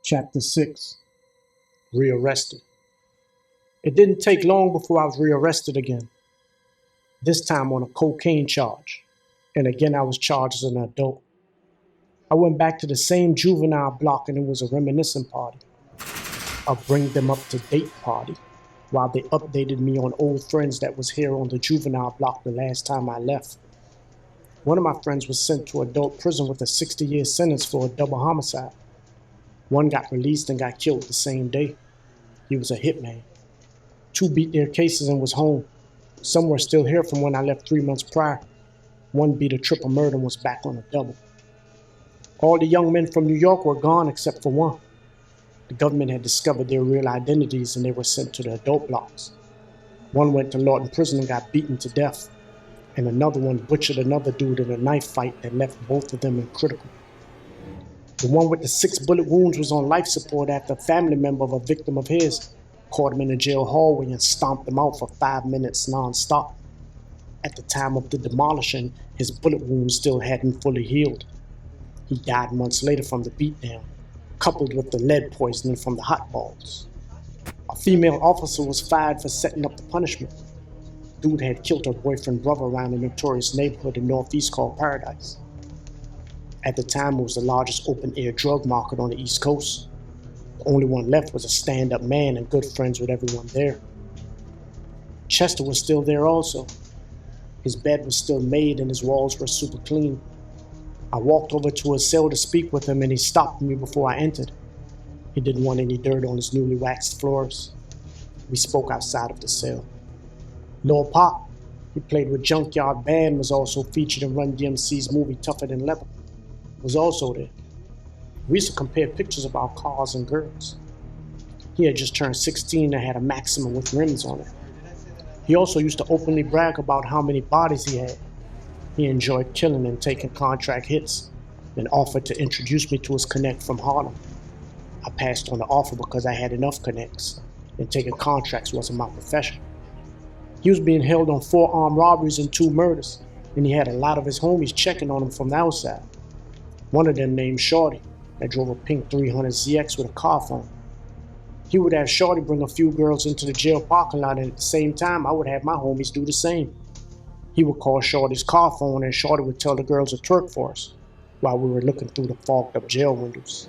Chapter 6. Rearrested. It didn't take long before I was rearrested again, this time on a cocaine charge, and again I was charged as an adult. I went back to the same juvenile block and it was a reminiscent party, a bring them up to date party, while they updated me on old friends that was here on the juvenile block the last time I left. One of my friends was sent to adult prison with a 60-year sentence for a double homicide. One got released and got killed the same day. He was a hitman. Two beat their cases and was home. Some were still here from when I left 3 months prior. One beat a triple murder and was back on a double. All the young men from New York were gone except for one. The government had discovered their real identities and they were sent to the adult blocks. One went to Lawton prison and got beaten to death, and another one butchered another dude in a knife fight that left both of them in critical. The one with the 6 bullet wounds was on life support after a family member of a victim of his caught him in a jail hallway and stomped him out for 5 minutes non-stop. At the time of the demolishing, his bullet wounds still hadn't fully healed. He died months later from the beatdown, coupled with the lead poisoning from the hot balls. A female officer was fired for setting up the punishment. Dude had killed her boyfriend brother around a notorious neighborhood in Northeast called Paradise. At the time, it was the largest open-air drug market on the East Coast. The only one left was a stand-up man and good friends with everyone there. Chester was still there also. His bed was still made and his walls were super clean. I walked over to his cell to speak with him and he stopped me before I entered. He didn't want any dirt on his newly waxed floors. We spoke outside of the cell. Shorty Pop, he played with Junkyard Band, was also featured in Run DMC's movie Tougher Than Leather, was also there. We used to compare pictures of our cars and girls. He had just turned 16 and had a Maxima with rims on it. He also used to openly brag about how many bodies he had. He enjoyed killing and taking contract hits, and offered to introduce me to his connect from Harlem. I passed on the offer because I had enough connects, and taking contracts wasn't my profession. He was being held on 4 armed robberies and 2 murders, and he had a lot of his homies checking on him from the outside. One of them named Shorty, that drove a pink 300ZX with a car phone. He would have Shorty bring a few girls into the jail parking lot, and at the same time, I would have my homies do the same. He would call Shorty's car phone and Shorty would tell the girls to twerk for us while we were looking through the fogged up jail windows.